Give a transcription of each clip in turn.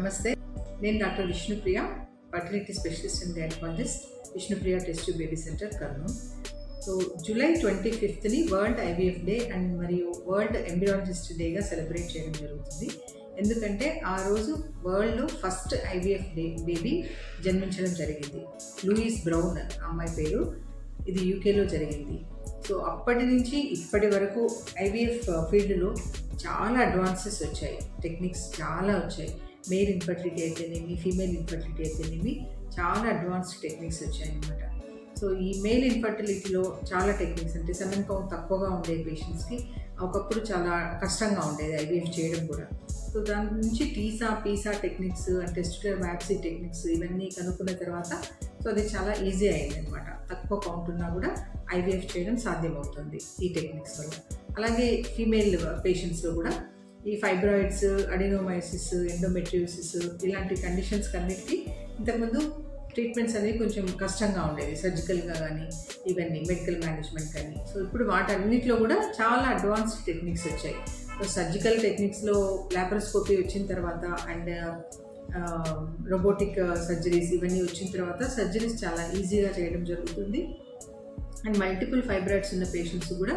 నమస్తే. నేను doctor Vishnupriya, fertility specialist and gynaecologist, Vishnupriya test tube baby centre, Kurnool. So July 25ని world IVF day and మరియు world embryologist డేగా celebrate చేయడం జరుగుతుంది. ఎందుకంటే ఆ రోజు వరల్డ్లో ఫస్ట్ ఐవీఎఫ్ బేబీ జన్మించడం జరిగింది. లూయిస్ బ్రౌన్ అమ్మాయి పేరు. ఇది యూకేలో జరిగింది. సో అప్పటి నుంచి ఇప్పటి వరకు ఐవీఎఫ్ ఫీల్డ్లో చాలా అడ్వాన్సెస్ వచ్చాయి, టెక్నిక్స్ చాలా వచ్చాయి. మేల్ ఇన్ఫర్టిలిటీ అయితేనేమి, ఫీమేల్ ఇన్ఫర్టిలిటీ అయితేనేమి చాలా అడ్వాన్స్డ్ టెక్నిక్స్ వచ్చాయి అన్నమాట. సో ఈ మేల్ ఇన్ఫర్టిలిటీలో చాలా టెక్నిక్స్ అంటే సెమెన్ కౌంట్ తక్కువగా ఉండే పేషెంట్స్కి ఒకప్పుడు చాలా కష్టంగా ఉండేది ఐవీఎఫ్ చేయడం కూడా. సో దాని నుంచి పీసా టెక్నిక్స్ అంటే టెస్టిక్యులర్ బయాప్సీ టెక్నిక్స్ ఇవన్నీ కనుక్కున్న తర్వాత సో అది చాలా ఈజీ అయింది అనమాట. తక్కువ కౌంట్ ఉన్నా కూడా ఐవీఎఫ్ చేయడం సాధ్యమవుతుంది ఈ టెక్నిక్స్ వల్ల. అలాగే ఫీమేల్ పేషెంట్స్లో కూడా ఈ ఫైబ్రాయిడ్స్, అడినోమైసిస్, ఎండోమెట్రియోసిస్ ఇలాంటి కండిషన్స్ అన్నిటికీ ఇంతకుముందు ట్రీట్మెంట్స్ అనేవి కొంచెం కష్టంగా ఉండేది, సర్జికల్గా కానీ ఇవన్నీ మెడికల్ మేనేజ్మెంట్ కానీ. సో ఇప్పుడు వాటన్నిటిలో కూడా చాలా అడ్వాన్స్డ్ టెక్నిక్స్ వచ్చాయి. సో సర్జికల్ టెక్నిక్స్లో లాప్రోస్కోపీ వచ్చిన తర్వాత అండ్ రోబోటిక్ సర్జరీస్ ఇవన్నీ వచ్చిన తర్వాత సర్జరీస్ చాలా ఈజీగా చేయడం జరుగుతుంది. అండ్ మల్టిపుల్ ఫైబ్రాయిడ్స్ ఉన్న పేషెంట్స్ కూడా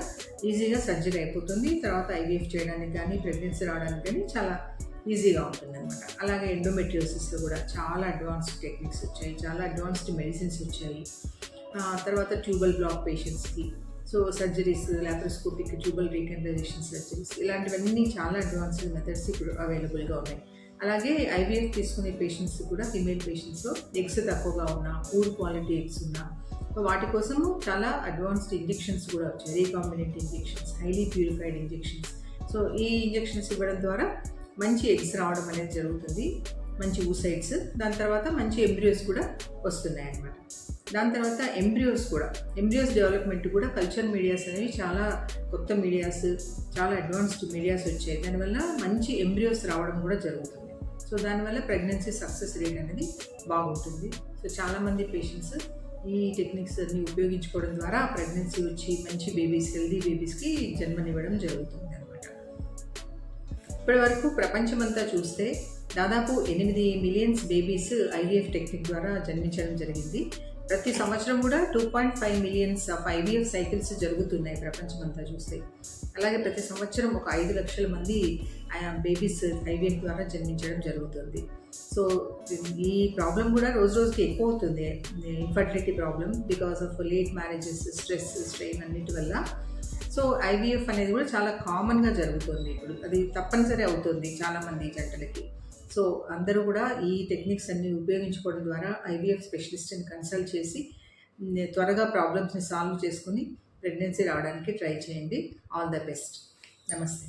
ఈజీగా సర్జరీ అయిపోతుంది. తర్వాత ఐవీఎఫ్ చేయడానికి కానీ ప్రెగ్నెన్సీ రావడానికి కానీ చాలా ఈజీగా ఉంటుంది అనమాట. అలాగే ఎండోమెట్రియోసిస్లో కూడా చాలా అడ్వాన్స్డ్ టెక్నిక్స్ వచ్చాయి, చాలా అడ్వాన్స్డ్ మెడిసిన్స్ వచ్చాయి. తర్వాత ట్యూబల్ బ్లాక్ పేషెంట్స్కి so surgeries, laparoscopic tubal recanalisation surgeries ఇలాంటివన్నీ చాలా అడ్వాన్స్డ్ మెథడ్స్ ఇప్పుడు అవైలబుల్గా ఉన్నాయి. అలాగే ఐవీఎఫ్ తీసుకునే పేషెంట్స్ కూడా ఫీమేల్ పేషెంట్స్లో ఎగ్స్ తక్కువగా ఉన్నా, పూర్ క్వాలిటీ ఎగ్స్ ఉన్నా వాటి కోసము చాలా అడ్వాన్స్డ్ ఇంజెక్షన్స్ కూడా వచ్చాయి, recombinant injections, highly purified injections. So ఈ ఇంజెక్షన్స్ ఇవ్వడం ద్వారా మంచి ఎగ్స్ రావడం అనేది జరుగుతుంది, మంచి ఊసైడ్స్. దాని తర్వాత మంచి ఎంబ్రియోస్ కూడా వస్తున్నాయి అన్నమాట. దాని తర్వాత ఎంబ్రియోస్ డెవలప్మెంట్ కూడా కల్చర్ మీడియాస్ అనేవి చాలా కొత్త మీడియాస్, చాలా అడ్వాన్స్డ్ మీడియాస్ వచ్చాయి. దానివల్ల మంచి ఎంబ్రియోస్ రావడం కూడా జరుగుతుంది. సో దానివల్ల ప్రెగ్నెన్సీ సక్సెస్ రేట్ అనేది బాగుంటుంది. సో చాలామంది పేషెంట్స్ ఈ టెక్నిక్స్ అన్ని ఉపయోగించుకోవడం ద్వారా ప్రెగ్నెన్సీ వచ్చి మంచి బేబీస్, హెల్దీ బేబీస్కి జన్మనివ్వడం జరుగుతుంది అనమాట. ఇప్పటి వరకు ప్రపంచమంతా చూస్తే దాదాపు 8 మిలియన్స్ బేబీస్ ఐవీఎఫ్ టెక్నిక్ ద్వారా జన్మించడం జరిగింది. ప్రతి సంవత్సరం కూడా 2.5 మిలియన్స్ ఆఫ్ ఐవీఎఫ్ సైకిల్స్ జరుగుతున్నాయి ప్రపంచమంతా చూస్తే. అలాగే ప్రతి సంవత్సరం ఒక 5 లక్షల మంది బేబీస్ ఐవీఎఫ్ ద్వారా జన్మించడం జరుగుతుంది. సో ఈ ప్రాబ్లం కూడా రోజు రోజుకి ఎక్కువ అవుతుంది, infertility problem, because of late marriages, stress, strain అన్నిటి వల్ల. సో ఐవీఎఫ్ అనేది కూడా చాలా కామన్గా జరుగుతుంది ఇప్పుడు, అది తప్పనిసరి అవుతుంది చాలామంది జంటలకి. సో అందరూ కూడా ఈ టెక్నిక్స్ అన్ని ఉపయోగించుకోవడం ద్వారా ఐవీఎఫ్ స్పెషలిస్ట్ని కన్సల్ట్ చేసి త్వరగా ప్రాబ్లమ్స్ని సాల్వ్ చేసుకుని ప్రెగ్నెన్సీ రావడానికి ట్రై చేయండి. All the best. నమస్తే.